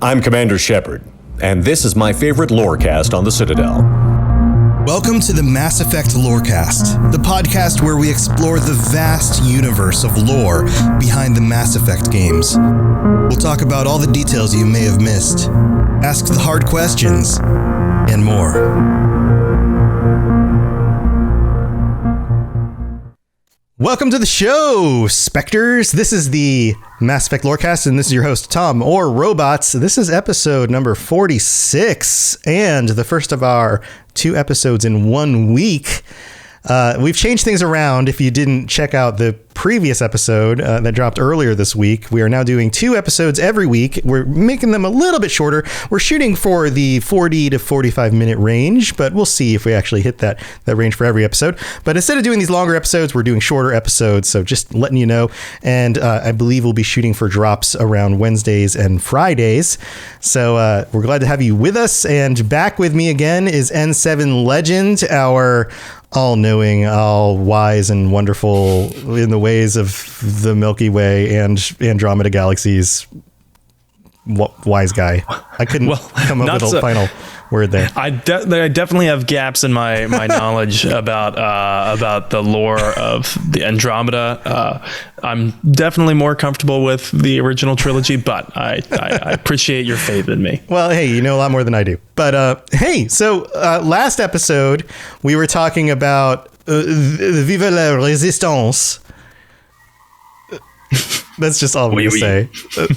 I'm Commander Shepard, and this is my favorite Lorecast on the Citadel. Welcome to the Mass Effect Lorecast, the podcast where we explore the vast universe of lore behind the Mass Effect games. We'll talk about all the details you may have missed, ask the hard questions, and more. Welcome to the show, Spectres. This is the Mass Effect Lorecast, and this is your host, Tom, or Robots. This is episode number 46, and the first of our 2 episodes in 1 week. We've changed things around. If you didn't check out the previous episode that dropped earlier this week, we are now doing 2 episodes every week. We're making them a little bit shorter. We're shooting for the 40 to 45 minute range, but we'll see if we actually hit that range for every episode. But instead of doing these longer episodes, we're doing shorter episodes. So just letting you know. And I believe we'll be shooting for drops around Wednesdays and Fridays. So we're glad to have you with us. And back with me again is N7 Legend, our all-knowing, all-wise and wonderful in the ways of the Milky Way and Andromeda galaxies wise guy. I couldn't come up with a final word there. I definitely have gaps in my knowledge about the lore of the Andromeda. I'm definitely more comfortable with the original trilogy, but I appreciate your faith in me. Well, hey, you know a lot more than I do. But hey, so last episode we were talking about Vive la Résistance. That's just all I'm going to say,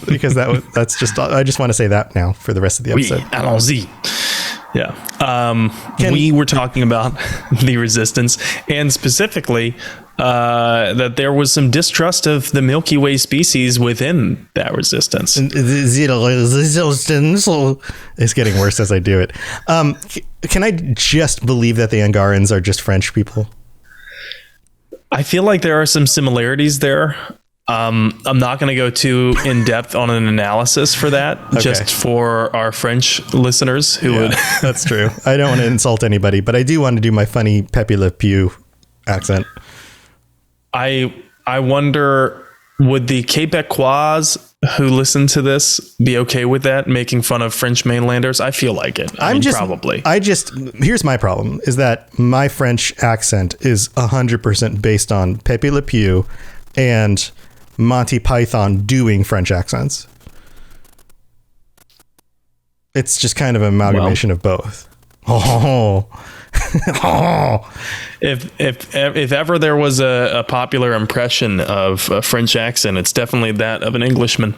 because that's just I just want to say that now for the rest of the episode. Allons-y. Yeah. We were talking about the Resistance, and specifically that there was some distrust of the Milky Way species within that Resistance. It's getting worse as I do it. Can I just believe that the Angarans are just French people? I feel like there are some similarities there. I'm not going to go too in depth on an analysis for that, just for our French listeners who would. That's true. I don't want to insult anybody, but I do want to do my funny Pepe Le Pew accent. I wonder, would the Quebecois who listen to this be okay with that, making fun of French mainlanders? I feel like it. Probably. Here's my problem, is that my French accent is 100% based on Pepe Le Pew and Monty Python doing French accents. It's just kind of an amalgamation of both. If ever there was a popular impression of a French accent, it's definitely that of an Englishman.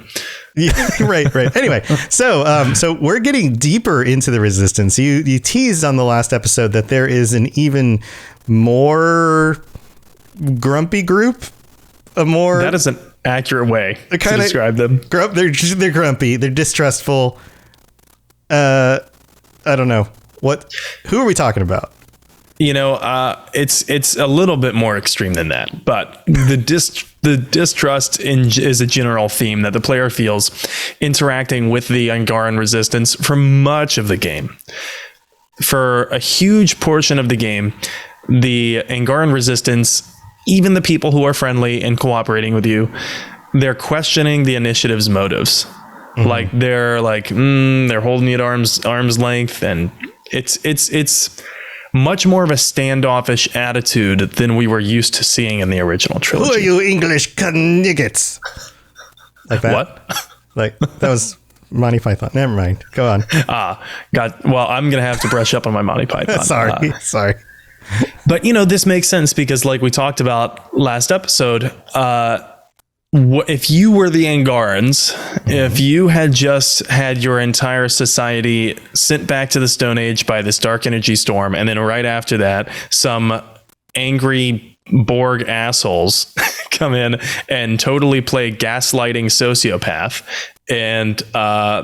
Yeah, right. Anyway, so we're getting deeper into the Resistance. You teased on the last episode that there is an even more grumpy group. That is an accurate way to describe them. They're grumpy. They're distrustful. I don't know. Who are we talking about? You know, it's a little bit more extreme than that, but the distrust is a general theme that the player feels interacting with the Angaran Resistance for much of the game. For a huge portion of the game, the Angaran Resistance, even the people who are friendly and cooperating with you, they're questioning the initiative's motives. Mm-hmm. Like they're holding you at arm's length, and it's much more of a standoffish attitude than we were used to seeing in the original trilogy. Who are you English niggas? Like that? What? Like that was Monty Python. Never mind. Go on. Well, I'm gonna have to brush up on my Monty Python. Sorry. But, you know, this makes sense because, like we talked about last episode, if you were the Angarans, if you had just had your entire society sent back to the Stone Age by this dark energy storm, and then right after that, some angry Borg assholes come in and totally play gaslighting sociopath, and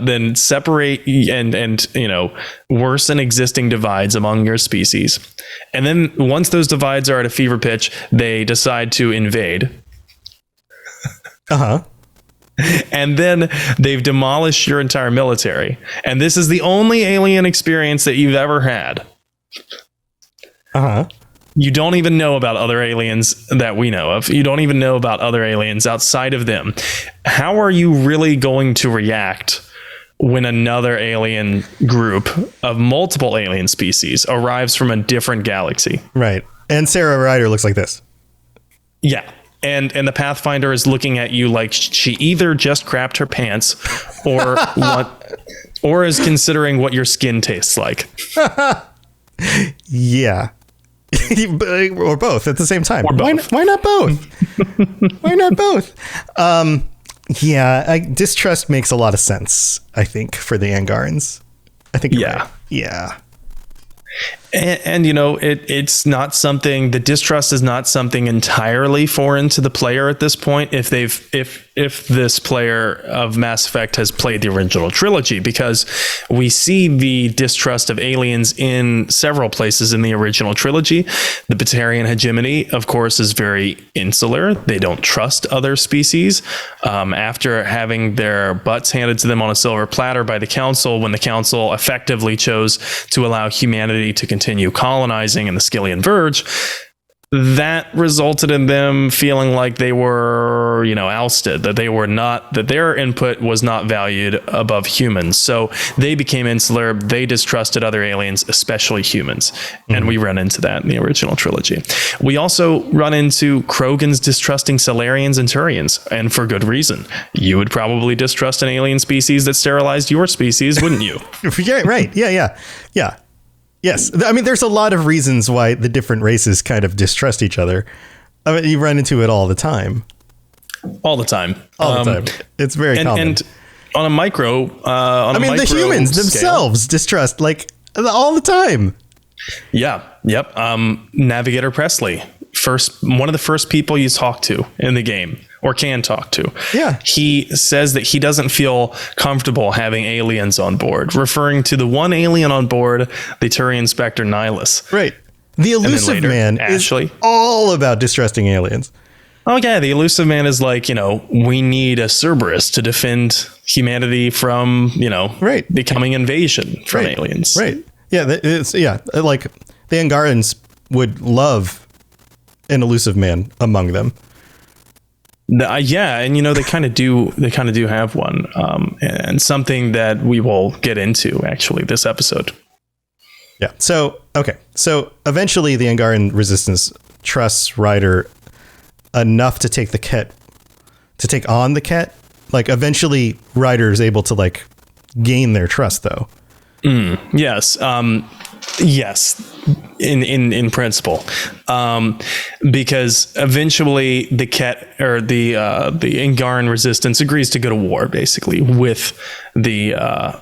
then separate and you know, worsen existing divides among your species. And then once those divides are at a fever pitch, they decide to invade. And then they've demolished your entire military. And this is the only alien experience that you've ever had. You don't even know about other aliens that we know of. You don't even know about other aliens outside of them. How are you really going to react when another alien group of multiple alien species arrives from a different galaxy. Right. And Sarah Ryder looks like this. Yeah. And the Pathfinder is looking at you like she either just crapped her pants or is considering what your skin tastes like. Yeah. Or both at the same time. Or both. Why not both? Why not both? Distrust makes a lot of sense, I think, for the Angarans. I think you're right. Yeah. And you know, it's not something, the distrust is not something entirely foreign to the player at this point if this player of Mass Effect has played the original trilogy, because we see the distrust of aliens in several places in the original trilogy. The Batarian hegemony, of course, is very insular. They don't trust other species. After having their butts handed to them on a silver platter by the Council, when the Council effectively chose to allow humanity to continue colonizing in the Skillian Verge, that resulted in them feeling like they were, ousted, that their input was not valued above humans. So they became insular. They distrusted other aliens, especially humans. And we run into that in the original trilogy. We also run into Krogans distrusting Solarians and Turians, and for good reason. You would probably distrust an alien species that sterilized your species, wouldn't you? Yeah, right. Yeah. Yes. I mean, there's a lot of reasons why the different races kind of distrust each other. I mean, you run into it all the time. All the time. It's very common. And on a micro, the humans scale, themselves distrust all the time. Yeah. Yep. Navigator Presley, one of the first people you talk to in the game, or can talk to. Yeah. He says that he doesn't feel comfortable having aliens on board, referring to the one alien on board, the Turian Spectre Nihilus. Right. The Elusive Man is all about distrusting aliens. Oh, yeah. The Elusive Man is like, we need a Cerberus to defend humanity from, becoming invasion from aliens. Right. Yeah. Like the Angarans would love an Elusive Man among them. And they kind of do have one, and something that we will get into actually this episode. Yeah. So eventually the Angaran resistance trusts Ryder enough to take on the Ket. Like eventually Ryder is able to gain their trust though. Yes. Yes, in principle, because eventually the Ket or the Angaran resistance agrees to go to war, basically, with the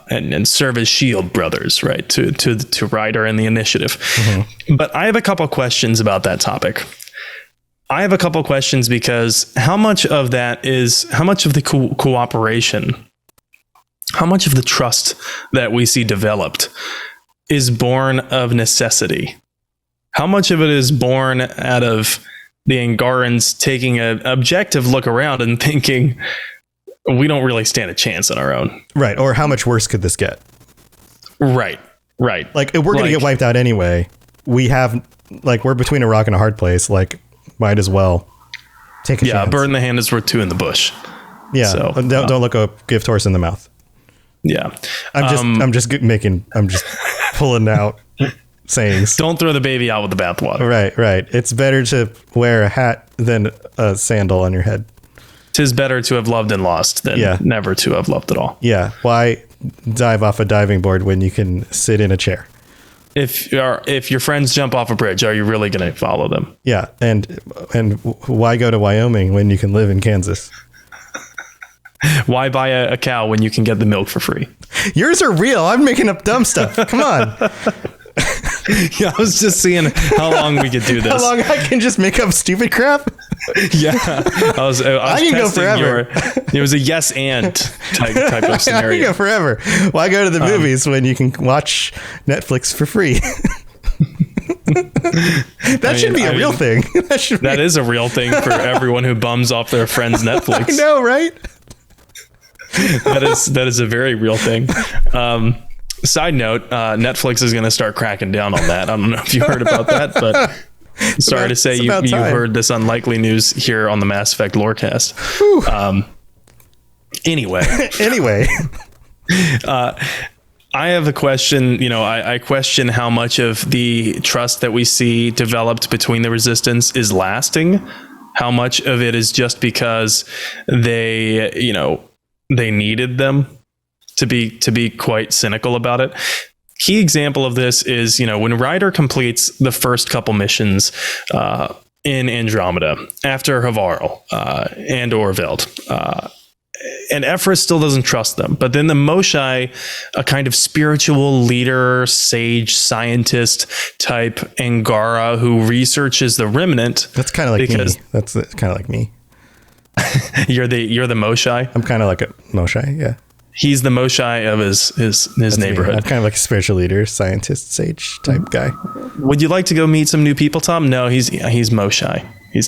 and serve as shield brothers, right, to Ryder and the initiative. Mm-hmm. But I have a couple questions about that topic. I have a couple questions because how much of the cooperation, how much of the trust that we see developed is born of necessity? How much of it is born out of the Angarans taking an objective look around and thinking, we don't really stand a chance on our own? Right. Or how much worse could this get? Right. Like, if we're going to get wiped out anyway, we're between a rock and a hard place. Might as well take a chance. Yeah, bird in the hand is worth two in the bush. Yeah. So, don't look a gift horse in the mouth. Yeah. I'm just pulling out sayings. Don't throw the baby out with the bathwater. Right. It's better to wear a hat than a sandal on your head. 'Tis better to have loved and lost than never to have loved at all. Yeah. Why dive off a diving board when you can sit in a chair? If your friends jump off a bridge, are you really going to follow them? Yeah. And why go to Wyoming when you can live in Kansas? Why buy a cow when you can get the milk for free? Yours are real. I'm making up dumb stuff. Come on. Yeah, I was just seeing how long we could do this. How long I can just make up stupid crap? Yeah. I was I can go forever. It was a yes and type of scenario. I can go forever. Why go to the movies when you can watch Netflix for free? That should be a real thing. That is a real thing for everyone who bums off their friend's Netflix. I know, right? That is a very real thing. Side note, Netflix is going to start cracking down on that. I don't know if you heard about that, but sorry to say you heard this unlikely news here on the Mass Effect Lorecast. Anyway. I have a question. I question how much of the trust that we see developed between the resistance is lasting. How much of it is just because they needed them, to be quite cynical about it. Key example of this is, when Ryder completes the first couple missions in Andromeda after Havarl and Orveld, and Ephraim still doesn't trust them. But then the Moshae, a kind of spiritual leader, sage, scientist type Angara who researches the remnant. That's kind of like me. That's kind of like me. You're the Moshae. I'm kind of like a Moshae. Yeah. He's the Moshae of his neighborhood. I'm kind of like a spiritual leader, scientist, sage type guy. Would you like to go meet some new people, Tom? No, he's Moshae. He's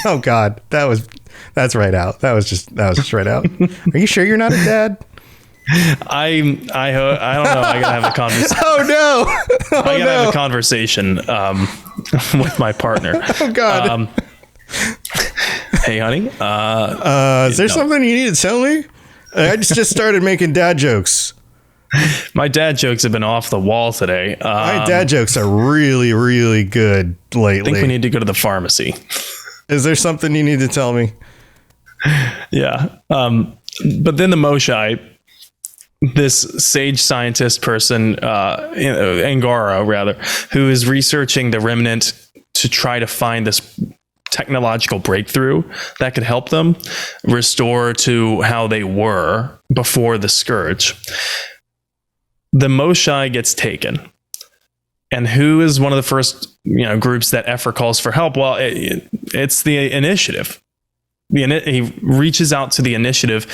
oh God, that's right out. That was just right out. Are you sure you're not a dad? I don't know. I gotta have a conversation. Oh no! I gotta have a conversation with my partner. Oh God. Hey, honey. Is there something you need to tell me? I just started making dad jokes. My dad jokes have been off the wall today. My dad jokes are really, really good lately. I think we need to go to the pharmacy. Is there something you need to tell me? Yeah. But then the Moshae, this sage scientist person, Angara rather, who is researching the remnant to try to find this technological breakthrough that could help them restore to how they were before the Scourge. The Moshae gets taken. And who is one of the first groups that Ephraim calls for help? Well, it's the Initiative. He reaches out to the Initiative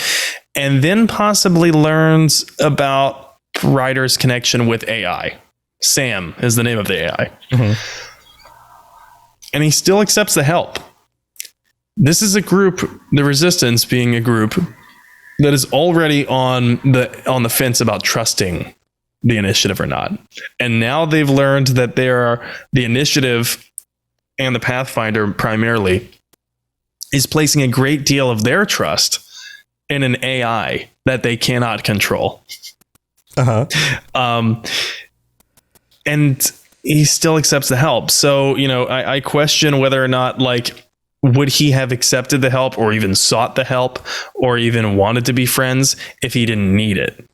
and then possibly learns about Ryder's connection with AI. Sam is the name of the AI. Mm-hmm. And he still accepts the help. This is a group, the Resistance being a group that is already on the fence about trusting the Initiative or not. And now they've learned that the Initiative and the Pathfinder primarily is placing a great deal of their trust in an AI that they cannot control. And he still accepts the help. So, I question whether or not, would he have accepted the help or even sought the help or even wanted to be friends if he didn't need it?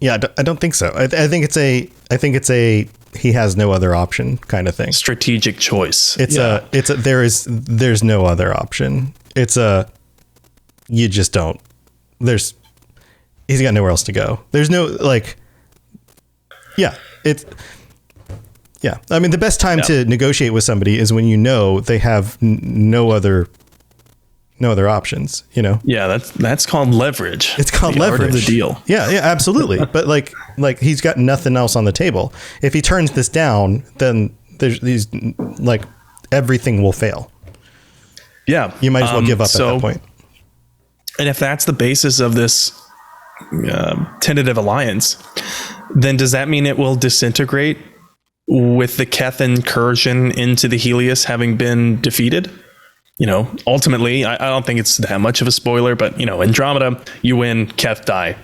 Yeah, I don't think so. I think it's a he has no other option kind of thing. Strategic choice. There's no other option. You just don't. He's got nowhere else to go. There's no Yeah. I mean, the best time to negotiate with somebody is when they have no other options, Yeah, that's called leverage. It's called leverage. Art of the deal. Yeah, absolutely. But like he's got nothing else on the table. If he turns this down, then there's these everything will fail. Yeah. You might as well give up at that point. And if that's the basis of this tentative alliance, then does that mean it will disintegrate with the Keth incursion into the Helios having been defeated? Ultimately, I don't think it's that much of a spoiler, but Andromeda, you win, Keth die.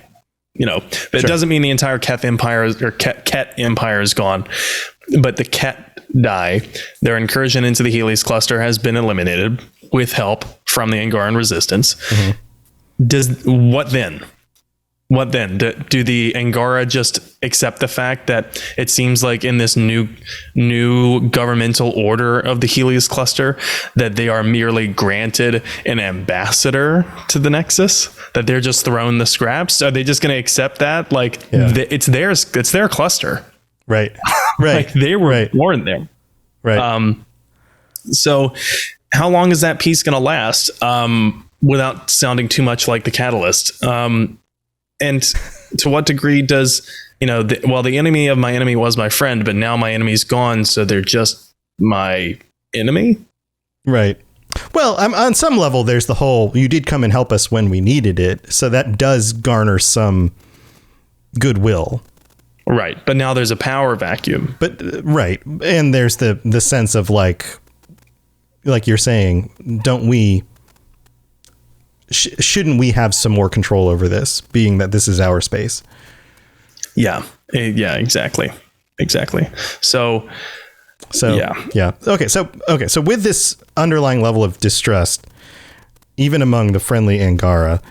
But it doesn't mean the entire Keth Empire or Ket Empire is gone. But the Ket die. Their incursion into the Helios cluster has been eliminated with help from the Angaran resistance. Mm-hmm. What then? What then? Do the Angara just accept the fact that it seems like in this new governmental order of the Helios cluster that they are merely granted an ambassador to the Nexus? That they're just throwing the scraps? Are they just going to accept that? It's theirs. It's their cluster. Right. Right. They were born there. Right. So how long is that peace going to last? Without sounding too much like the Catalyst. And to what degree does, the enemy of my enemy was my friend, but now my enemy's gone, so they're just my enemy? Right. Well, on some level, there's the whole, you did come and help us when we needed it, so that does garner some goodwill. Right. But now there's a power vacuum. But, right. And there's the sense of like you're saying, don't we shouldn't we have some more control over this, being that this is our space? Yeah. Yeah, exactly. So yeah. Okay. So with this underlying level of distrust, even among the friendly Angara,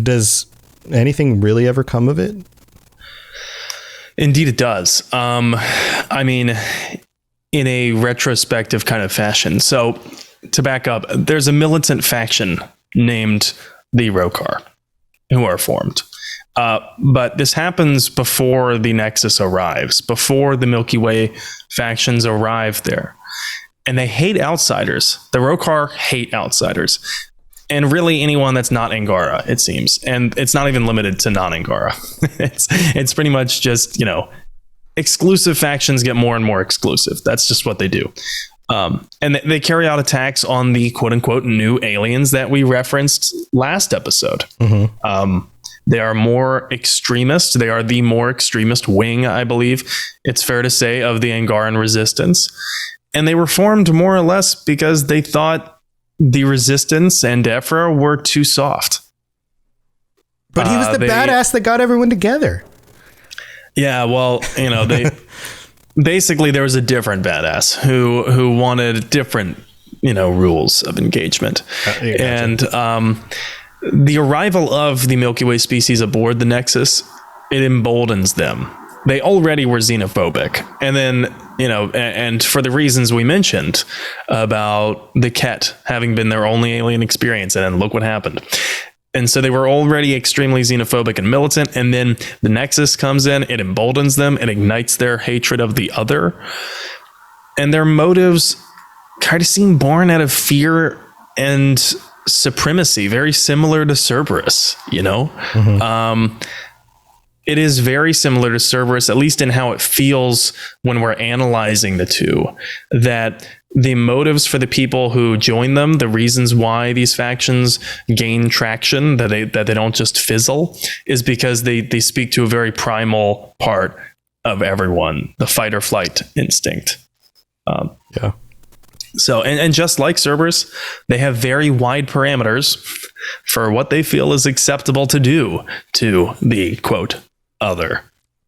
does anything really ever come of it? Indeed, it does. I mean, in a retrospective kind of fashion. So to back up, there's a militant faction named the Roekaar who are formed. But this happens before the Nexus arrives, before the Milky Way factions arrive there. And they hate outsiders. The Roekaar hate outsiders. And really anyone that's not Angara, it seems. And it's not even limited to non-Angara. It's pretty much just, exclusive factions get more and more exclusive. That's just what they do. And they carry out attacks on the quote unquote new aliens that we referenced last episode. Mm-hmm. They are more extremist. They are the more extremist wing, I believe it's fair to say, of the Angaran resistance. And they were formed more or less because they thought the resistance and Ephra were too soft. But he was the badass that got everyone together. Yeah, well, they basically there was a different badass who wanted different, rules of engagement. Gotcha. And the arrival of the Milky Way species aboard the Nexus, it emboldens them. They already were xenophobic. And then, and for the reasons we mentioned about the Ket having been their only alien experience, and then look what happened. And so they were already extremely xenophobic and militant. And then the Nexus comes in, it emboldens them, it ignites their hatred of the other. And their motives kind of seem born out of fear and supremacy, very similar to Cerberus, Mm-hmm. It is very similar to Cerberus, at least in how it feels when we're analyzing the two, that the motives for the people who join them, the reasons why these factions gain traction, that they don't just fizzle, is because they speak to a very primal part of everyone, the fight or flight instinct. Yeah. So, and just like Cerberus, they have very wide parameters for what they feel is acceptable to do to the quote other.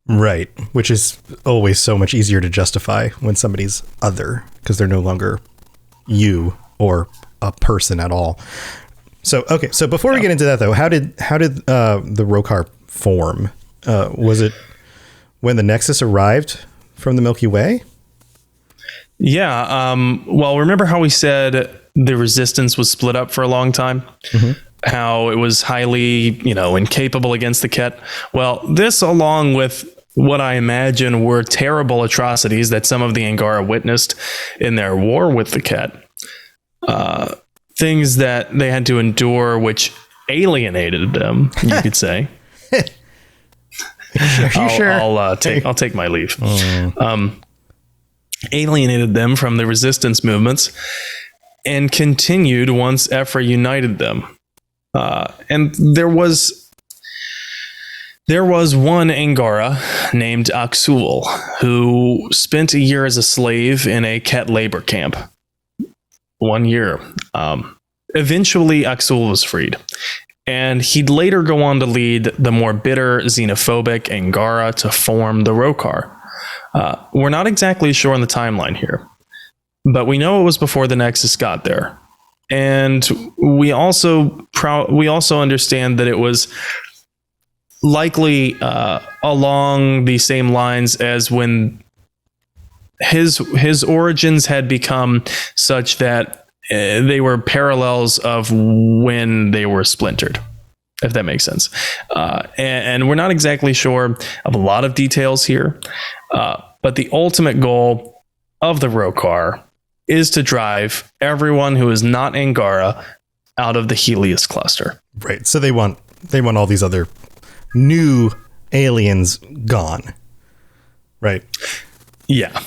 Right. Which is always so much easier to justify when somebody's other, because they're no longer you or a person at all. So, okay. So before we get into that though, how did the Roekaar form? Was it when the Nexus arrived from the Milky Way? Yeah. Well, remember how we said the resistance was split up for a long time? Mm-hmm. How it was highly, incapable against the Ket? Well, this, along with what I imagine were terrible atrocities that some of the Angara witnessed in their war with the Ket, things that they had to endure, which alienated them, you could say. Are you sure? I'll take my leave. Alienated them from the resistance movements and continued once Ephra united them. And there was one Angara named Aksul who spent a year as a slave in a Ket labor camp. 1 year. Eventually, Aksul was freed. And he'd later go on to lead the more bitter, xenophobic Angara to form the Roekaar. We're not exactly sure on the timeline here, but we know it was before the Nexus got there. And we also understand that it was likely along the same lines as when his origins had become such that they were parallels of when they were splintered, if that makes sense. And we're not exactly sure of a lot of details here, but the ultimate goal of the Roekaar is to drive everyone who is not Angara out of the Helios cluster. Right. So they want all these other new aliens gone. Right. Yeah.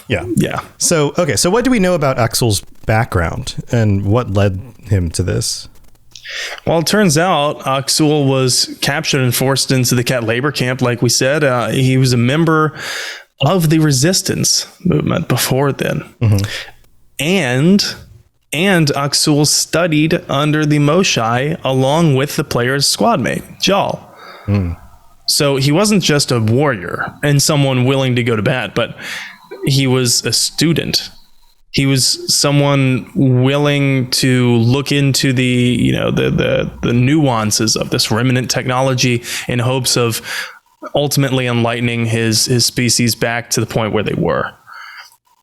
So, okay. So what do we know about Aksul's background and what led him to this? Well, it turns out Aksul was captured and forced into the Ket labor camp. Like we said, he was a member of the resistance movement before then. Mm-hmm. And And Aksul studied under the Moshae along with the player's squad mate, Jal. So he wasn't just a warrior and someone willing to go to bat, but he was a student. He was someone willing to look into the nuances of this remnant technology in hopes of ultimately enlightening his species back to the point where they were.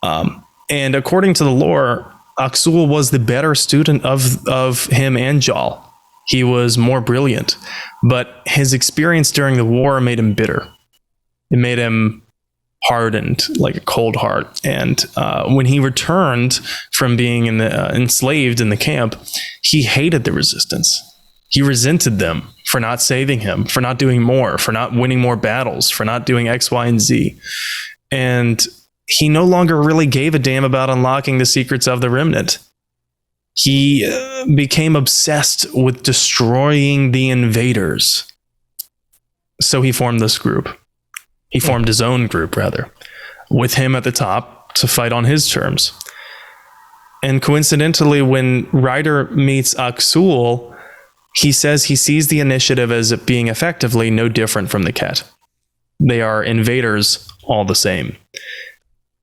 And according to the lore, Aksul was the better student of him and Jal. He was more brilliant, but his experience during the war made him bitter. It made him hardened, like a cold heart. And when he returned from being enslaved in the camp, he hated the resistance. He resented them for not saving him, for not doing more, for not winning more battles, for not doing X, Y, and Z. And he no longer really gave a damn about unlocking the secrets of the remnant. He became obsessed with destroying the invaders. So he formed this group. He formed his own group, rather, with him at the top to fight on his terms. And coincidentally, when Ryder meets Aksul, he says he sees the initiative as it being effectively no different from the Ket. They are invaders all the same.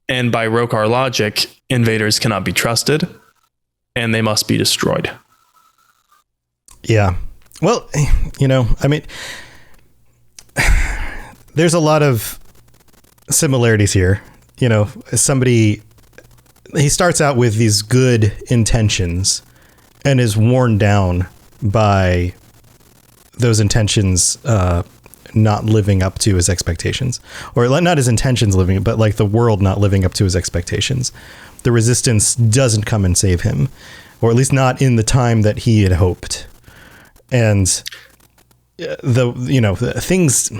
And by Roekaar logic, invaders cannot be trusted, and they must be destroyed. Yeah. Well, I mean, there's a lot of similarities here. He starts out with these good intentions and is worn down by those intentions not living up to his expectations, or not his intentions living, but like the world not living up to his expectations. The resistance doesn't come and save him, or at least not in the time that he had hoped. And the things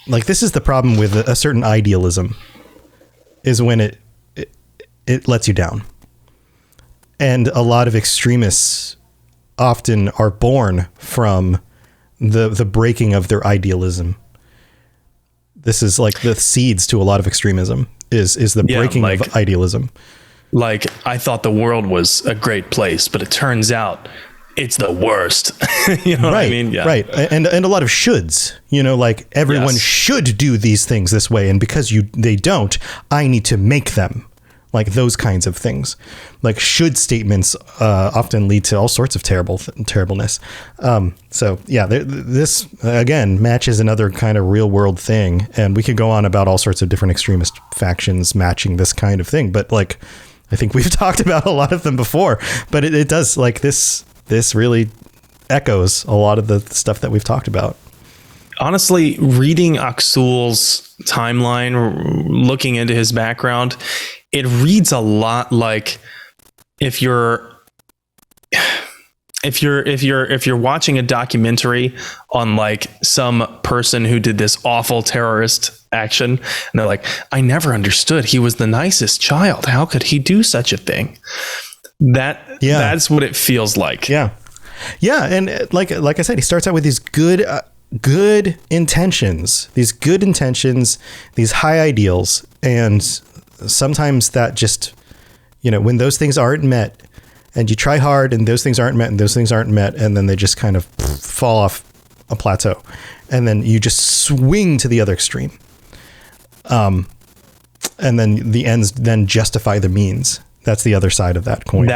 like this is the problem with a certain idealism, is when it lets you down. And a lot of extremists often are born from the breaking of their idealism. This is like the seeds to a lot of extremism is the breaking of idealism. Like, I thought the world was a great place, but it turns out it's the worst. You know what I mean? Yeah. Right. And a lot of shoulds, like everyone should do these things this way. And because they don't, I need to make them. Like those kinds of things. Like should statements often lead to all sorts of terribleness. So yeah, this again matches another kind of real world thing. And we could go on about all sorts of different extremist factions matching this kind of thing. But like, I think we've talked about a lot of them before, but it does, like, this really echoes a lot of the stuff that we've talked about. Honestly, reading Aksul's timeline, looking into his background, it reads a lot like if you're watching a documentary on like some person who did this awful terrorist action, and they're like, I never understood. He was the nicest child. How could he do such a thing? That's what it feels like. Yeah. Yeah. And like I said, he starts out with these good intentions, these high ideals. And sometimes that just, when those things aren't met and you try hard and those things aren't met and then they just kind of fall off a plateau, and then you just swing to the other extreme. And then the ends then justify the means. That's the other side of that coin.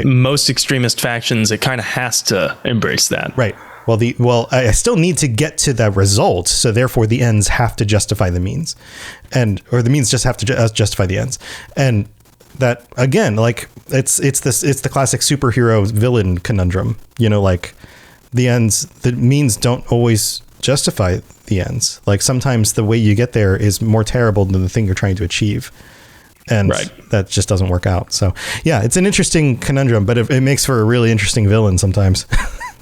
Most extremist factions, it kind of has to embrace that. Right. Well, I still need to get to that result. So therefore the ends have to justify the means, or the means just have to justify the ends. And that again, like it's the classic superhero villain conundrum, like the means don't always justify the ends. Like sometimes the way you get there is more terrible than the thing you're trying to achieve. And that just doesn't work out. So yeah, it's an interesting conundrum, but it makes for a really interesting villain sometimes.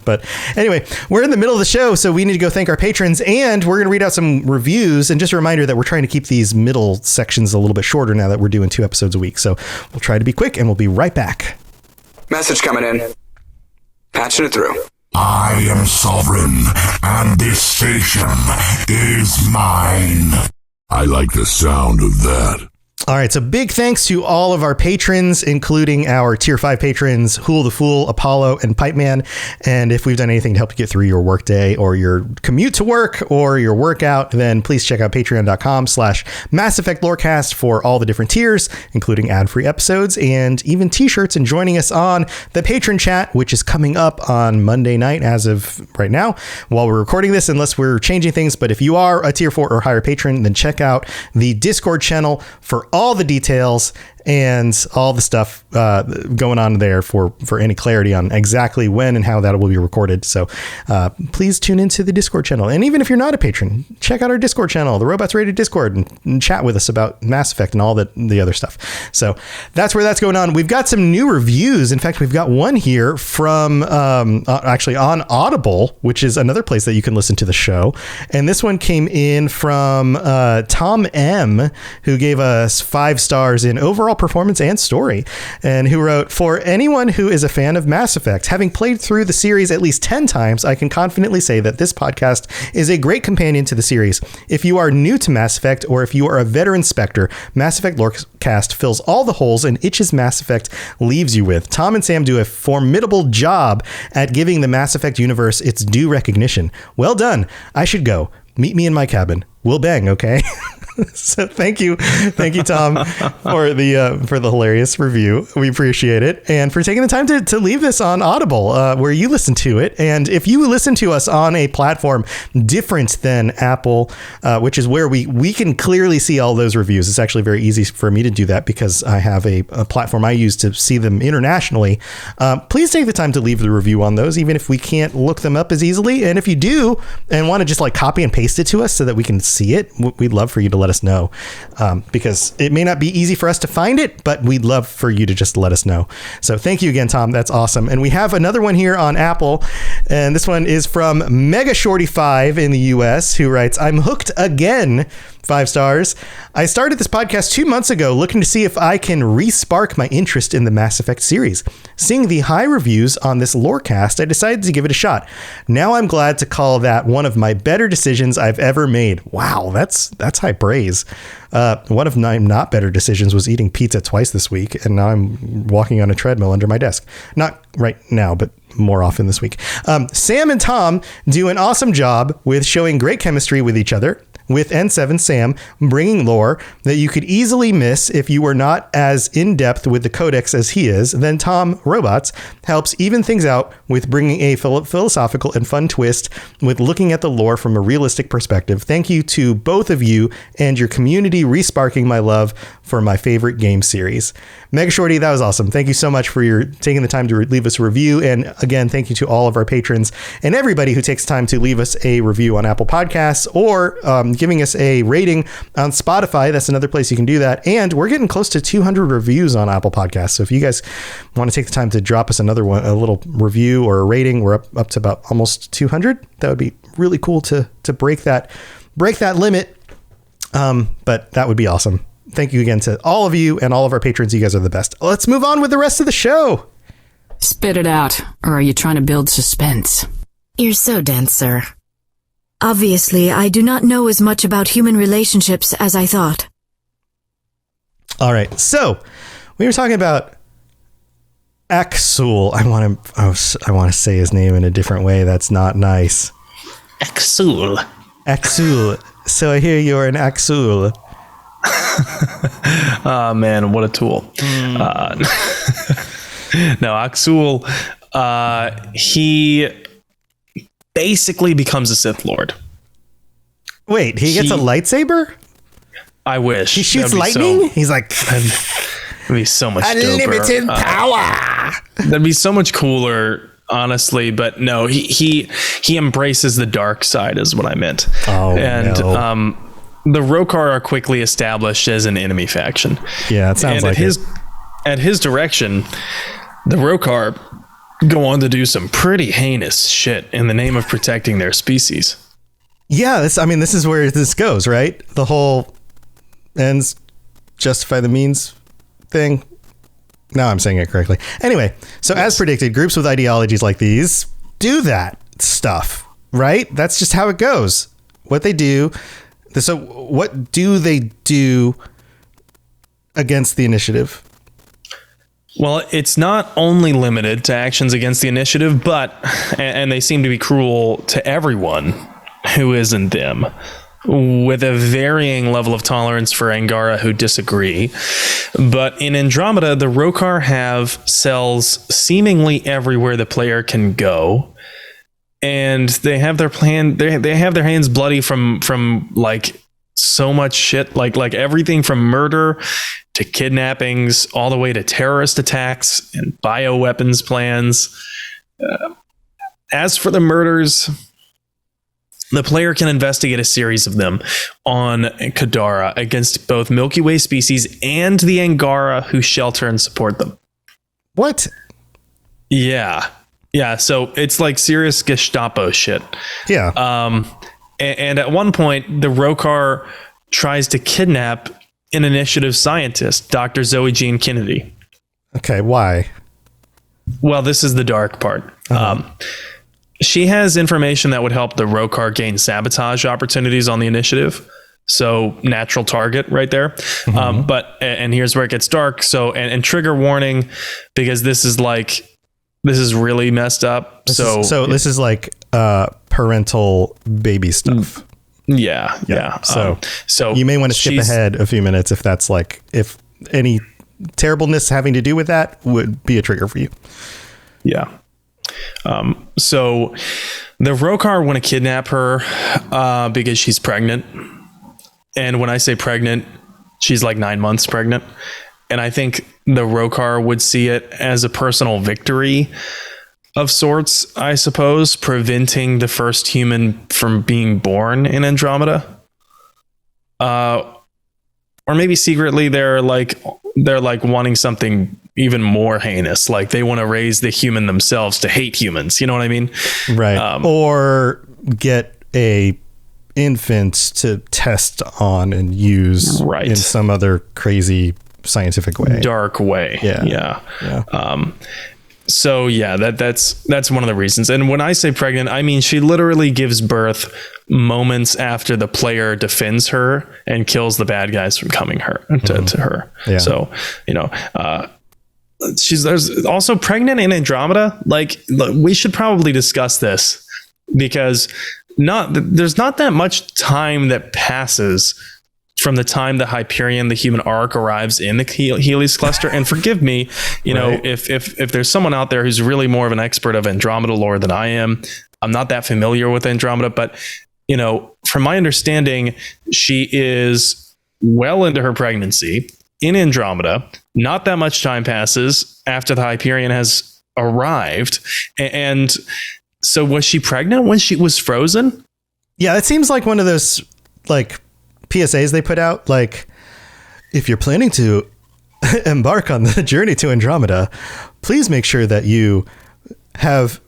But anyway, we're in the middle of the show, so we need to go thank our patrons, and we're going to read out some reviews. And just a reminder that we're trying to keep these middle sections a little bit shorter now that we're doing 2 episodes a week. So we'll try to be quick, and we'll be right back. Message coming in. Patching it through. I am sovereign, and this station is mine. I like the sound of that. All right, so big thanks to all of our patrons, including our Tier 5 patrons, Hool the Fool, Apollo, and Pipeman. And if we've done anything to help you get through your workday or your commute to work or your workout, then please check out patreon.com/Mass Effect Lorecast for all the different tiers, including ad-free episodes and even t-shirts, and joining us on the patron chat, which is coming up on Monday night as of right now while we're recording this, unless we're changing things. But if you are a Tier 4 or higher patron, then check out the Discord channel for all the details and all the stuff going on there for any clarity on exactly when and how that will be recorded. So please tune into the Discord channel. And even if you're not a patron, check out our Discord channel, the Robots Rated Discord, and chat with us about Mass Effect and all the other stuff. So that's where that's going on. We've got some new reviews. In fact, we've got one here from actually on Audible, which is another place that you can listen to the show. And this one came in from Tom M, who gave us 5 stars in overall performance and story, and who wrote, "For anyone who is a fan of Mass Effect, having played through the series at least 10 times, I can confidently say that this podcast is a great companion to the series. If you are new to Mass Effect, or if you are a veteran Spectre, Mass Effect Lorecast fills all the holes and itches Mass Effect leaves you with. Tom and Sam do a formidable job at giving the Mass Effect universe its due recognition. Well done. I should go. Meet me in my cabin. We'll bang, okay?" So thank you, Tom, for the hilarious review. We appreciate it, and for taking the time to leave this on Audible, where you listen to it. And if you listen to us on a platform different than Apple, which is where we can clearly see all those reviews. It's actually very easy for me to do that because I have a platform I use to see them internationally. Please take the time to leave the review on those, even if we can't look them up as easily. And if you do and want to just like copy and paste it to us so that we can see it, we'd love for you to let us know, because it may not be easy for us to find it, but we'd love for you to just let us know. So thank you again, Tom. That's awesome. And we have another one here on Apple, and this one is from Mega Shorty 5 in the US, who writes, "I'm hooked again. 5 stars. I started this podcast 2 months ago looking to see if I can re-spark my interest in the Mass Effect series. Seeing the high reviews on this Lorecast, I decided to give it a shot. Now I'm glad to call that one of my better decisions I've ever made." Wow, that's high praise. One of my not better decisions was eating pizza twice this week, and now I'm walking on a treadmill under my desk. Not right now, but more often this week. Sam and Tom do an awesome job with showing great chemistry with each other, with N7 Sam bringing lore that you could easily miss if you were not as in-depth with the codex as he is. Then Tom Robots helps even things out with bringing a philosophical and fun twist with looking at the lore from a realistic perspective. Thank you to both of you and your community re-sparking my love for my favorite game series. Mega Shorty, that was awesome. Thank you so much for your taking the time to leave us a review. And again, thank you to all of our patrons and everybody who takes time to leave us a review on Apple Podcasts or giving us a rating on Spotify. That's another place you can do that. And we're getting close to 200 reviews on Apple Podcasts. So if you guys want to take the time to drop us another one, a little review or a rating, we're up to about almost 200. That would be really cool to break that limit. But that would be awesome. Thank you again to all of you and all of our patrons. You guys are the best. Let's move on with the rest of the show. Spit it out, or are you trying to build suspense? You're so dense, sir. Obviously, I do not know as much about human relationships as I thought. All right, so we were talking about Axul. I want to say his name in a different way. That's not nice. Axul. So I hear you're an Axul. Oh man, what a tool. No, Axul, he basically becomes a Sith Lord. Wait, he gets a lightsaber? I wish. He shoots lightning? He's like, that'd be so much doper. Unlimited power. That'd be so much cooler, honestly. But no, he embraces the dark side is what I meant. Oh, and no. The Roekaar are quickly established as an enemy faction. Yeah, it sounds like it. At his direction, the Roekaar go on to do some pretty heinous shit in the name of protecting their species. Yeah, this is where this goes, right? The whole ends justify the means thing. Now I'm saying it correctly. Anyway, so yes. As predicted, groups with ideologies like these do that stuff, right? That's just how it goes. What they do. So what do they do against the initiative? Well, it's not only limited to actions against the initiative, but, and they seem to be cruel to everyone who isn't them, with a varying level of tolerance for Angara who disagree. But in Andromeda, the Roekaar have cells seemingly everywhere the player can go. And they have their plan. They have their hands bloody from like so much shit, like everything from murder to kidnappings, all the way to terrorist attacks and bioweapons plans. As for the murders, the player can investigate a series of them on Kadara against both Milky Way species and the Angara who shelter and support them. What? Yeah. Yeah. So it's like serious Gestapo shit. Yeah. And at one point, the Roekaar tries to kidnap an initiative scientist, Dr. Zoe Jean Kennedy. Okay. Why? Well, this is the dark part. She has information that would help the Roekaar gain sabotage opportunities on the initiative. So natural target right there. But here's where it gets dark. So, and trigger warning, because this is really messed up. This is like parental baby stuff. Yeah. So you may want to skip ahead a few minutes if any terribleness having to do with that would be a trigger for you. Yeah. So the Roekaar want to kidnap her because she's pregnant. And when I say pregnant, she's like 9 months pregnant. And I think the Roekaar would see it as a personal victory of sorts, I suppose, preventing the first human from being born in Andromeda. Or maybe secretly they're like wanting something even more heinous. Like they want to raise the human themselves to hate humans. You know what I mean? Right. Or get a infant to test on and use in some other crazy scientific way. Dark way. Yeah. So yeah, that's one of the reasons. And when I say pregnant, I mean she literally gives birth moments after the player defends her and kills the bad guys from coming to her. Yeah. So, there's also pregnant in Andromeda. Like we should probably discuss this because there's not that much time that passes from the time the Hyperion, the human arc, arrives in the Helios cluster. And forgive me, if there's someone out there who's really more of an expert of Andromeda lore than I am. I'm not that familiar with Andromeda, but from my understanding, she is well into her pregnancy in Andromeda. Not that much time passes after the Hyperion has arrived. And so was she pregnant when she was frozen? Yeah, it seems like one of those PSAs they put out, like, if you're planning to embark on the journey to Andromeda, please make sure that you have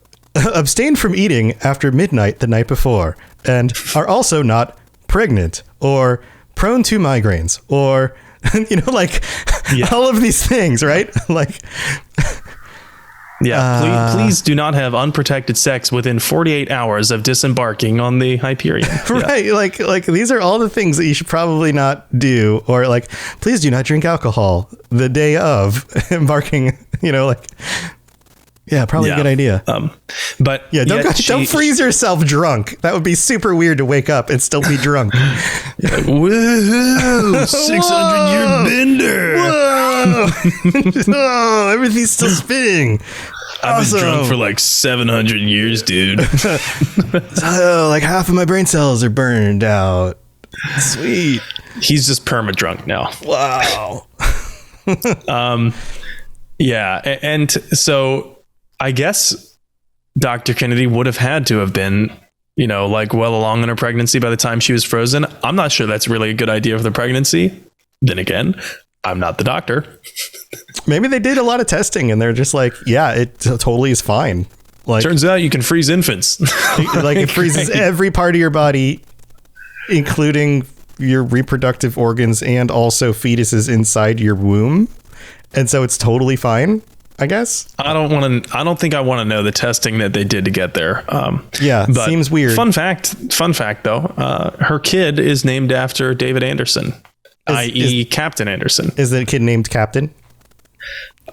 abstained from eating after midnight the night before and are also not pregnant or prone to migraines or, all of these things, right? Please do not have unprotected sex within 48 hours of disembarking on the Hyperion. Right. Like these are all the things that you should probably not do. Or please do not drink alcohol the day of embarking, probably a good idea. But yeah, don't freeze yourself drunk. That would be super weird to wake up and still be drunk. Woohoo! 600-year bender. Whoa, everything's still spinning. I've been drunk for 700 years, dude. Half of my brain cells are burned out. Sweet. He's just perma-drunk now. Wow. Yeah, and so I guess Dr. Kennedy would have had to have been, well along in her pregnancy by the time she was frozen. I'm not sure that's really a good idea for the pregnancy. Then again, I'm not the doctor. Maybe they did a lot of testing and they're just it totally is fine. Turns out you can freeze infants. It freezes every part of your body, including your reproductive organs and also fetuses inside your womb. And so it's totally fine, I guess. I don't think I want to know the testing that they did to get there. But seems weird. Fun fact though, her kid is named after David Anderson. i.e. Captain Anderson. Is the kid named Captain?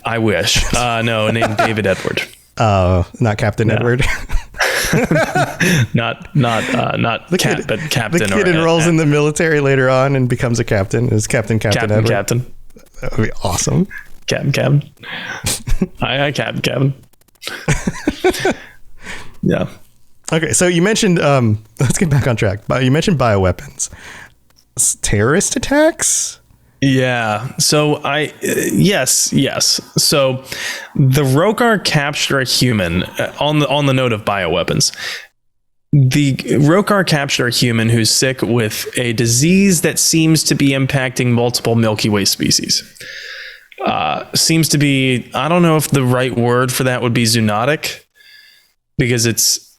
I wish. No, named David Edward. Not Captain Edward. not the Cat, kid, but Captain. The kid enrolls in the military later on and becomes a captain. Is Captain Edward? Captain. That would be awesome. Captain. Hi, Captain. Yeah. Okay, so you mentioned, let's get back on track. You mentioned bioweapons. Terrorist attacks? Yeah. So yes. So the Roekaar capture a human on the note of bioweapons. The Roekaar capture a human who's sick with a disease that seems to be impacting multiple Milky Way species. Seems to be, I don't know if the right word for that would be zoonotic, because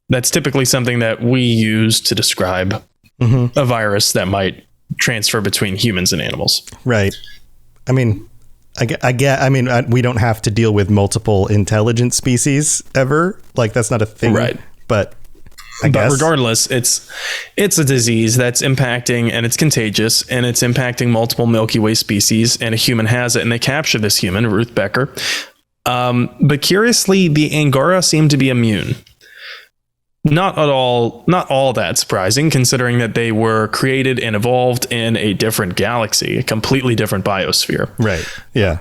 that's typically something that we use to describe a virus that might transfer between humans and animals. Right. I mean, we don't have to deal with multiple intelligent species ever. Like, that's not a thing. Right. But I guess regardless, it's a disease that's impacting, and it's contagious, and it's impacting multiple Milky Way species, and a human has it, and they capture this human, Ruth Becker. But curiously, the Angara seem to be immune. Not all that surprising, considering that they were created and evolved in a different galaxy, a completely different biosphere. Right. Yeah.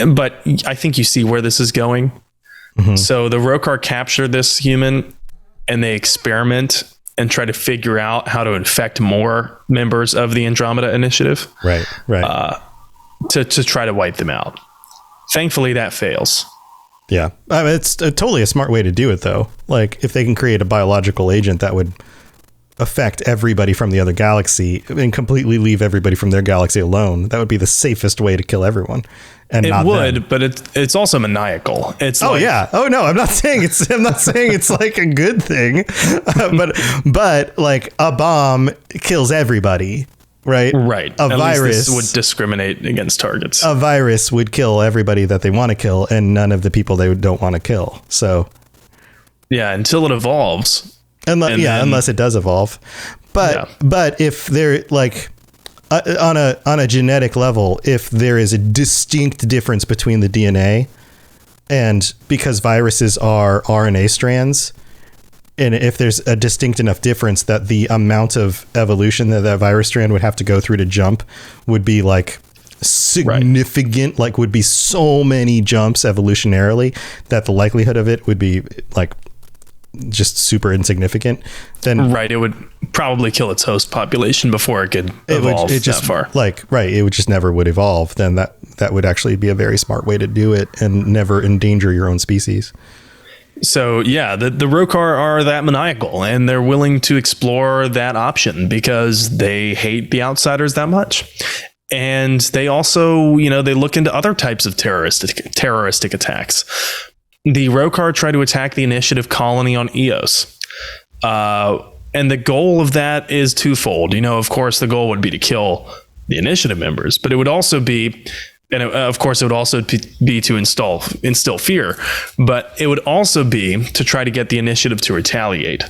But I think you see where this is going. So the Roekaar capture this human, and they experiment and try to figure out how to infect more members of the Andromeda Initiative. Right. To try to wipe them out. Thankfully, that fails. Yeah. I mean, it's totally a smart way to do it, though. Like, if they can create a biological agent that would affect everybody from the other galaxy and completely leave everybody from their galaxy alone, that would be the safest way to kill everyone. And it would, but it's also maniacal. It's yeah. Oh no, I'm not saying it's like a good thing, but like a bomb kills everybody. Right. A At virus would discriminate against targets. A virus would kill everybody that they want to kill, and none of the people they don't want to kill. So, yeah, until it evolves. Unless it does evolve. But if they're like on a genetic level, if there is a distinct difference between the DNA, and because viruses are RNA strands, and if there's a distinct enough difference that the amount of evolution that virus strand would have to go through to jump would be like significant, like would be so many jumps evolutionarily that the likelihood of it would be like just super insignificant, then it would probably kill its host population before it could evolve that far. It would just never would evolve. Then that would actually be a very smart way to do it and never endanger your own species. So yeah, the Roekaar are that maniacal, and they're willing to explore that option because they hate the outsiders that much. And they also, they look into other types of terroristic attacks. The Roekaar try to attack the Initiative colony on Eos. And the goal of that is twofold. Of course, the goal would be to kill the Initiative members, but it would also be, and of course, it would also be to instill fear, but it would also be to try to get the Initiative to retaliate.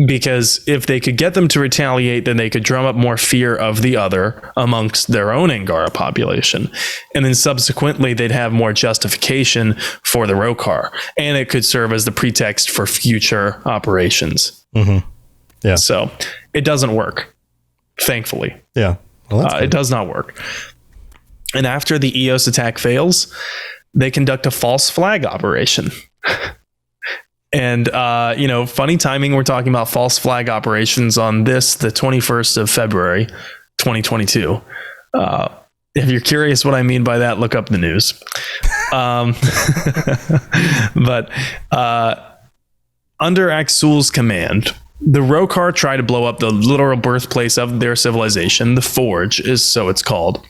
Because if they could get them to retaliate, then they could drum up more fear of the other amongst their own Angara population. And then subsequently, they'd have more justification for the Roekaar. And it could serve as the pretext for future operations. Mm-hmm. Yeah. So it doesn't work, thankfully. Yeah. Well, it does not work. And after the Eos attack fails, they conduct a false flag operation. And, funny timing, we're talking about false flag operations on the 21st of February, 2022. If you're curious what I mean by that, look up the news. But under Axul's command, the Roekaar try to blow up the literal birthplace of their civilization, the Forge is so it's called,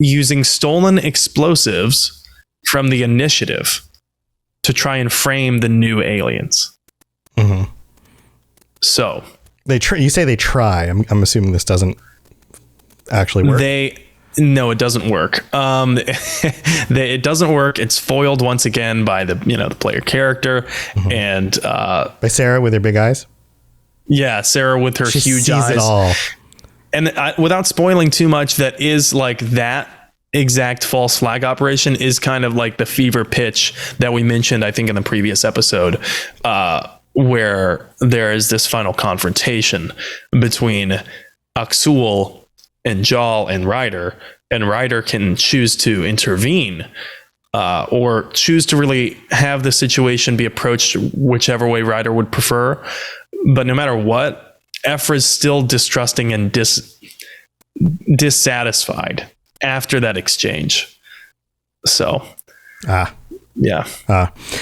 using stolen explosives from the Initiative to try and frame the new aliens. Mm-hmm. So you say they try. I'm assuming this doesn't actually work. No, it doesn't work. It doesn't work. It's foiled once again by the player character, mm-hmm. and by Sarah with her big eyes. Yeah, Sarah with her she huge sees eyes. It all. without spoiling too much, that is like that exact false flag operation is kind of like the fever pitch that we mentioned, I think, in the previous episode, where there is this final confrontation between Aksul and Jal and Ryder can choose to intervene, or choose to really have the situation be approached whichever way Ryder would prefer. But no matter what, Ephra's still distrusting and dissatisfied after that exchange. So, yeah.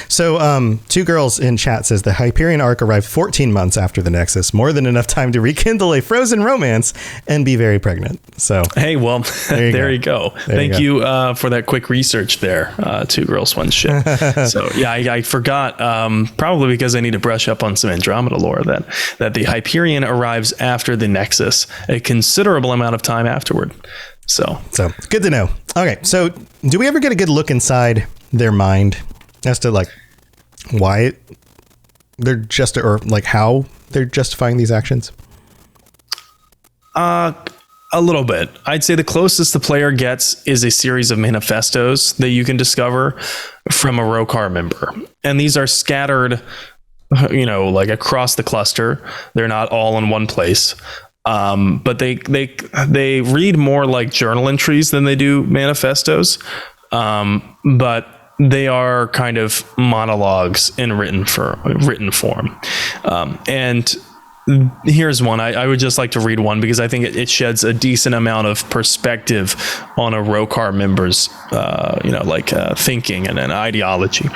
So, two girls in chat says the Hyperion arc arrived 14 months after the Nexus, more than enough time to rekindle a frozen romance and be very pregnant. So, hey, well, there you go. Thank you for that quick research there. Two girls, one ship. So, yeah, I forgot, probably because I need to brush up on some Andromeda lore, that the Hyperion arrives after the Nexus, a considerable amount of time afterward. So good to know. Okay, so do we ever get a good look inside their mind as to like why they're or like how they're justifying these actions? A little bit. I'd say the closest the player gets is a series of manifestos that you can discover from a Roekaar member, and these are scattered, like across the cluster. They're not all in one place. But they read more like journal entries than they do manifestos. But they are kind of monologues in written form. And here's one. I would just like to read one because I think it sheds a decent amount of perspective on a Roekaar member's, thinking and an ideology.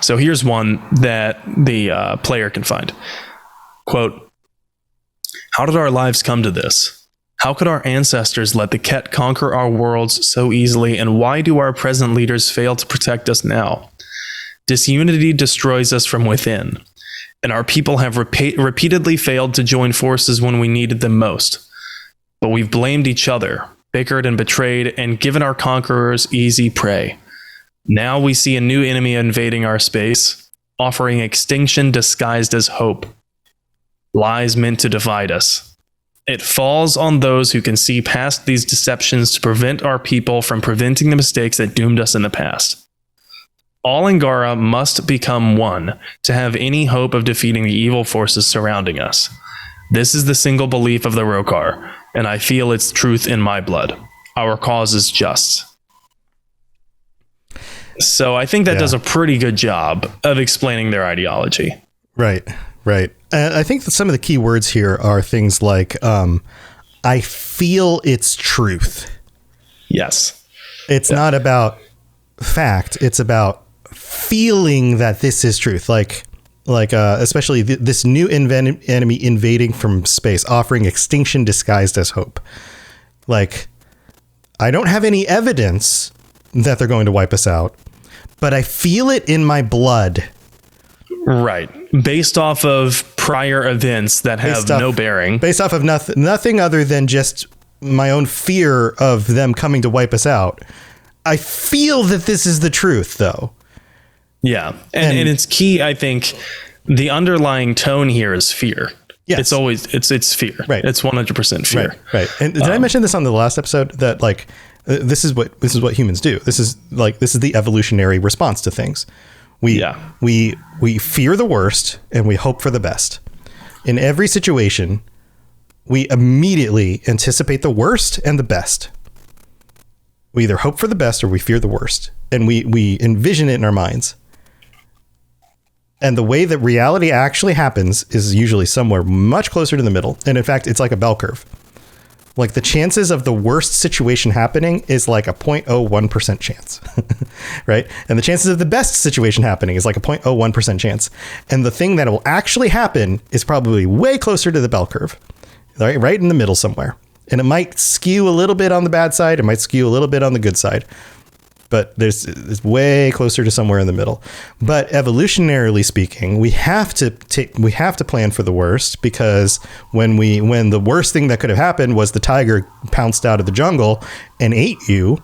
So here's one that the player can find. Quote, "How did our lives come to this? How could our ancestors let the Ket conquer our worlds so easily, and why do our present leaders fail to protect us now? Disunity destroys us from within, and our people have repeatedly failed to join forces when we needed them most. But we've blamed each other, bickered and betrayed, and given our conquerors easy prey. Now we see a new enemy invading our space, offering extinction disguised as hope. Lies meant to divide us. It falls on those who can see past these deceptions to prevent our people from preventing the mistakes that doomed us in the past. All Angara must become one to have any hope of defeating the evil forces surrounding us. This is the single belief of the Roekaar, and I feel its truth in my blood. Our cause is just." So I think that does a pretty good job of explaining their ideology. Right. And I think that some of the key words here are things like, I feel its truth. Yes. It's not about fact. It's about feeling that this is truth. Like especially this new enemy invading from space, offering extinction disguised as hope. Like, I don't have any evidence that they're going to wipe us out, but I feel it in my blood. Right. Based off of prior events that have no bearing. Based off of nothing other than just my own fear of them coming to wipe us out. I feel that this is the truth, though. Yeah. And it's key, I think, the underlying tone here is fear. Yes. It's always, it's fear. Right. It's 100% fear. Right. And did I mention this on the last episode that like, this is what humans do. This is the evolutionary response to things. We fear the worst and we hope for the best. In every situation, we immediately anticipate the worst and the best. We either hope for the best or we fear the worst, and we envision it in our minds. And the way that reality actually happens is usually somewhere much closer to the middle. And in fact, it's like a bell curve. Like the chances of the worst situation happening is like a 0.01% chance, right? And the chances of the best situation happening is like a 0.01% chance. And the thing that will actually happen is probably way closer to the bell curve, right in the middle somewhere. And it might skew a little bit on the bad side. It might skew a little bit on the good side, but it's way closer to somewhere in the middle. But evolutionarily speaking, we have to plan for the worst, because when the worst thing that could have happened was the tiger pounced out of the jungle and ate you,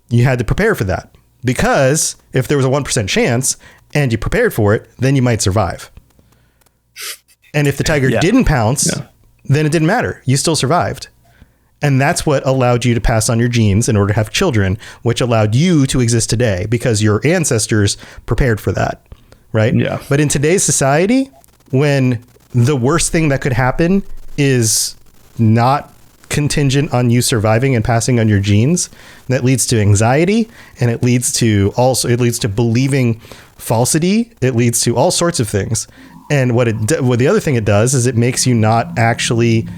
you had to prepare for that, because if there was a 1% chance and you prepared for it, then you might survive. And if the tiger didn't pounce, then it didn't matter. You still survived. And that's what allowed you to pass on your genes in order to have children, which allowed you to exist today because your ancestors prepared for that. Right? Yeah. But in today's society, when the worst thing that could happen is not contingent on you surviving and passing on your genes, that leads to anxiety, and it leads to believing falsity. It leads to all sorts of things. And what the other thing it does is it makes you not actually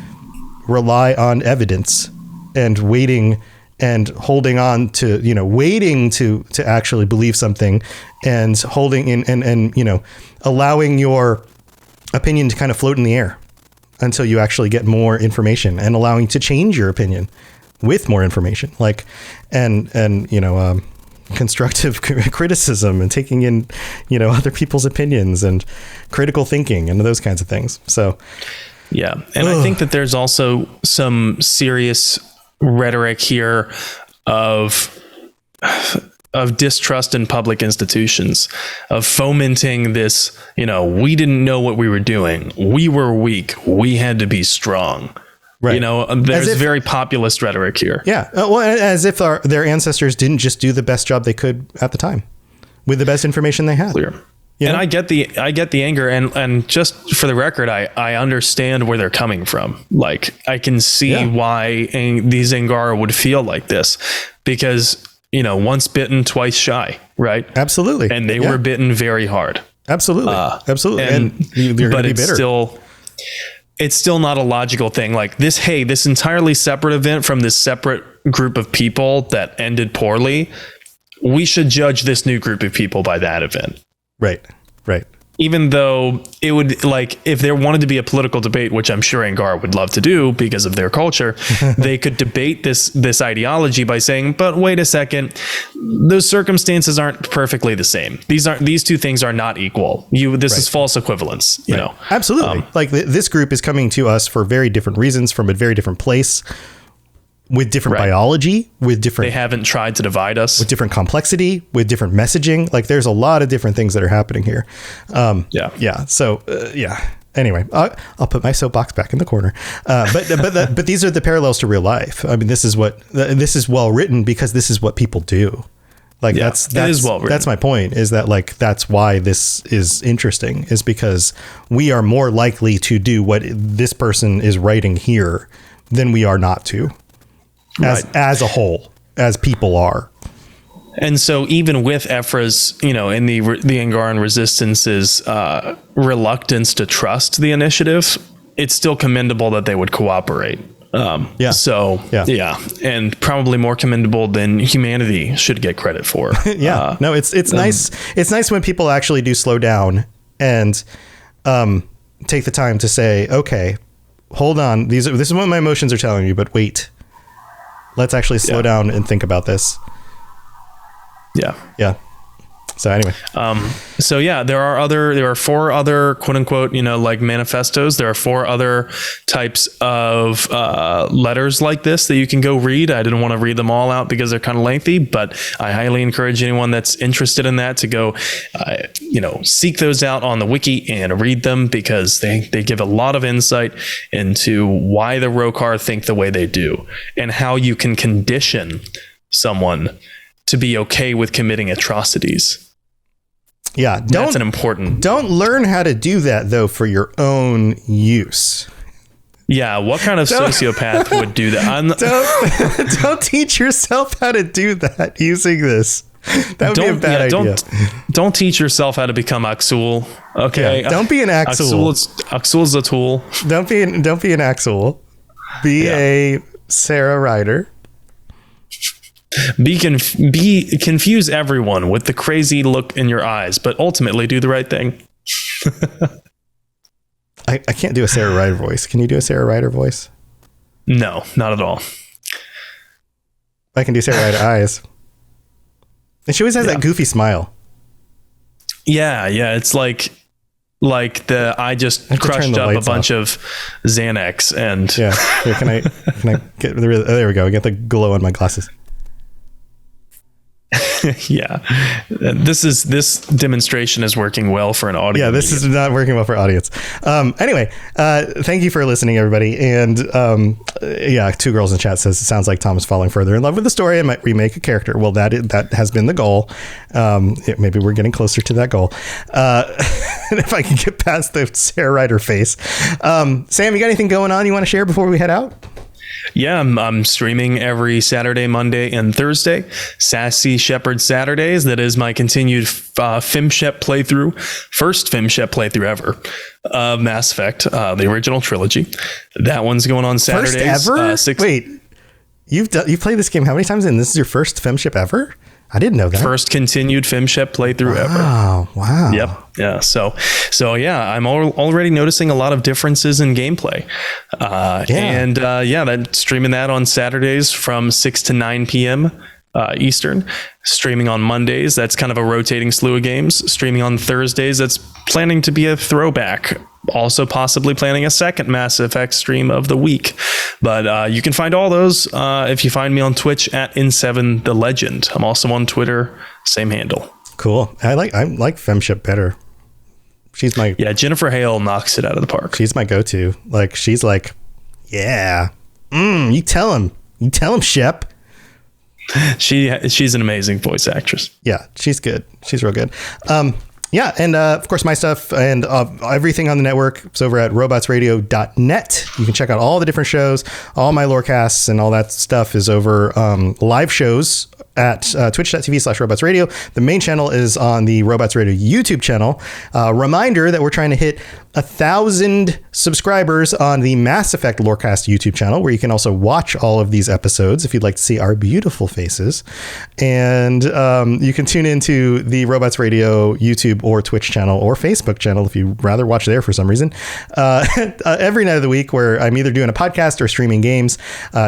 rely on evidence and waiting and holding on to, waiting to actually believe something and holding in and allowing your opinion to kind of float in the air until you actually get more information, and allowing you to change your opinion with more information, constructive criticism and taking in, other people's opinions and critical thinking and those kinds of things. So, yeah. And I think that there's also some serious rhetoric here of distrust in public institutions, of fomenting this, we didn't know what we were doing. We were weak. We had to be strong. Right. There's very populist rhetoric here. Yeah. Well, as if their ancestors didn't just do the best job they could at the time with the best information they had. Clear. And I get the anger, and just for the record, I understand where they're coming from. Like, I can see why these Angara would feel like this, because, once bitten, twice shy, right? Absolutely. And they were bitten very hard. Absolutely. Absolutely. And you're going to be bitter. It's still not a logical thing. Like this entirely separate event from this separate group of people that ended poorly, we should judge this new group of people by that event. Right. Even though it would, like, if there wanted to be a political debate, which I'm sure Angar would love to do because of their culture, they could debate this ideology by saying, but wait a second, those circumstances aren't perfectly the same. These two things are not equal. This is false equivalence, you know? Absolutely. This group is coming to us for very different reasons from a very different place, with different biology, they haven't tried to divide us, with different complexity, with different messaging. Like, there's a lot of different things that are happening here. So anyway, I'll put my soapbox back in the corner. But these are the parallels to real life. I mean, this is well written because this is what people do. That is well written. That's my point, is that that's why this is interesting, is because we are more likely to do what this person is writing here than we are not to. As a whole, as people are. And so even with Ephra's, in the Angaran Resistance's reluctance to trust the initiative, it's still commendable that they would cooperate. And probably more commendable than humanity should get credit for. It's nice. It's nice when people actually do slow down and take the time to say, okay, hold on. This is what my emotions are telling me, but wait. Let's actually slow down and think about this. Yeah. So anyway. There are 4 other quote unquote, manifestos. There are 4 other types of letters like this that you can go read. I didn't want to read them all out because they're kind of lengthy, but I highly encourage anyone that's interested in that to go, seek those out on the wiki and read them, because they give a lot of insight into why the Roekaar think the way they do, and how you can condition someone to be okay with committing atrocities. Yeah, that's an important. Don't learn how to do that, though, for your own use. Yeah, what kind of sociopath would do that? Don't teach yourself how to do that using this. That would be a bad idea. Don't teach yourself how to become Axul. Okay, don't be an Axul. Axul's a tool. Don't be an Axul. Be a Sarah Ryder. Confuse everyone with the crazy look in your eyes, but ultimately do the right thing. I can't do a Sarah Ryder voice. Can you do a Sarah Ryder voice? No, not at all. I can do Sarah Ryder eyes. And she always has that goofy smile. Yeah. It's like I just crushed up a bunch of Xanax and here, can I get there we go. I get the glow on my glasses. Yeah, this demonstration is working well for an audio. Yeah, this is not working well for audience. Anyway, thank you for listening, everybody. And yeah, Two Girls in Chat says it sounds like Tom is falling further in love with the story and might remake a character. Well, that has been the goal. Maybe we're getting closer to that goal. And if I can get past the Sarah Ryder face. Sam, you got anything going on you want to share before we head out? Yeah, I'm streaming every Saturday, Monday, and Thursday. Sassy Shepherd Saturdays. That is my continued FimShep playthrough. First FimShep playthrough ever of Mass Effect, the original trilogy. That one's going on Saturdays. First ever? Wait, you've played this game how many times, and this is your first FimShep ever? I didn't know that. First continued FimShep playthrough ever. Wow. Yep. Yeah. So yeah, I'm already noticing a lot of differences in gameplay. Then streaming that on Saturdays from 6 to 9 p.m. Eastern. Streaming on Mondays, that's kind of a rotating slew of games. Streaming on Thursdays, that's planning to be a throwback. Also possibly planning a second Mass Effect stream of the week. But you can find all those if you find me on Twitch at In7 The Legend. I'm also on Twitter, same handle. Cool. I like FemShip better. She's my Jennifer Hale knocks it out of the park. She's my go-to. Like she's like, yeah. You tell him, Shep. She's an amazing voice actress. Yeah, she's good. She's real good. Yeah, and of course, my stuff and everything on the network is over at robotsradio.net. You can check out all the different shows, all my lorecasts, and all that stuff is over live shows at twitch.tv/robotsradio. The main channel is on the Robots Radio YouTube channel. Reminder that we're trying to hit 1,000 subscribers on the Mass Effect Lorecast YouTube channel, where you can also watch all of these episodes if you'd like to see our beautiful faces. And you can tune into the Robots Radio YouTube or Twitch channel or Facebook channel if you'd rather watch there for some reason. Every night of the week, where I'm either doing a podcast or streaming games.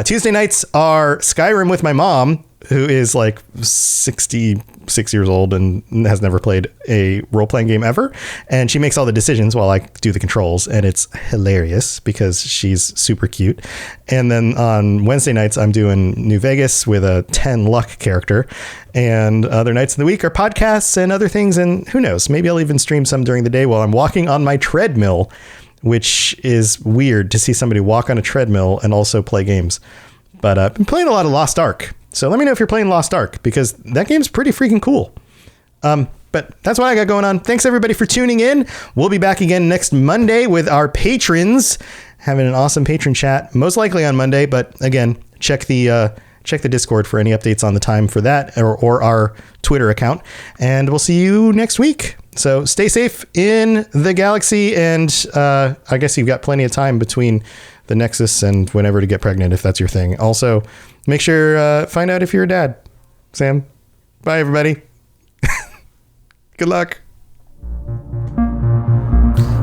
Tuesday nights are Skyrim with my mom, who is like 66 years old and has never played a role-playing game ever. And she makes all the decisions while I do the controls. And it's hilarious because she's super cute. And then on Wednesday nights, I'm doing New Vegas with a 10 luck character. And other nights in the week are podcasts and other things. And who knows, maybe I'll even stream some during the day while I'm walking on my treadmill, which is weird to see somebody walk on a treadmill and also play games. But I've been playing a lot of Lost Ark. So let me know if you're playing Lost Ark, because that game's pretty freaking cool. But that's what I got going on. Thanks everybody for tuning in. We'll be back again next Monday with our patrons, having an awesome patron chat, most likely on Monday. But again, check the Discord for any updates on the time for that, or our Twitter account. And we'll see you next week. So stay safe in the galaxy. And I guess you've got plenty of time between the Nexus and whenever to get pregnant, if that's your thing. Also, make sure find out if you're a dad. Sam, bye everybody. Good luck.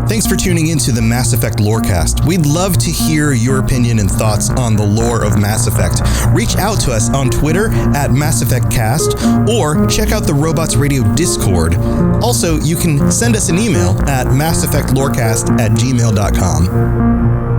Thanks for tuning in to the Mass Effect Lorecast. We'd love to hear your opinion and thoughts on the lore of Mass Effect. Reach out to us on Twitter at Mass Effect Cast, or check out the Robots Radio Discord. Also, you can send us an email at masseffectlorecast@gmail.com.